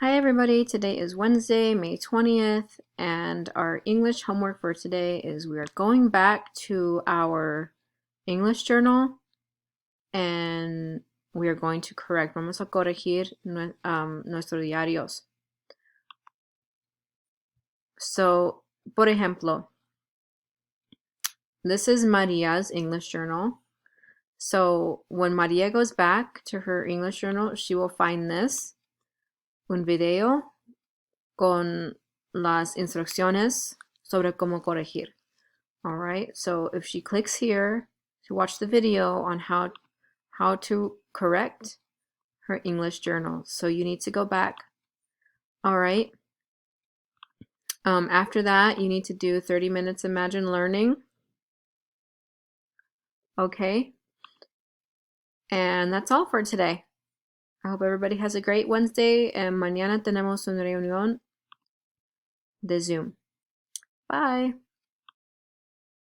Hi everybody, today is Wednesday, May 20th, and our English homework for today is we are going back to our English journal and we are going to correct, vamos a corregir nuestros diarios. So, por ejemplo, this is Maria's English journal. So, when Maria goes back to her English journal, she will find this, un video con las instrucciones sobre cómo corregir. All right, so if she clicks here to watch the video on how to correct her English journal, so you need to go back. All right. After that, you need to do 30 minutes Imagine Learning. Okay. And that's all for today. I hope everybody has a great Wednesday, and mañana tenemos una reunión de Zoom. Bye.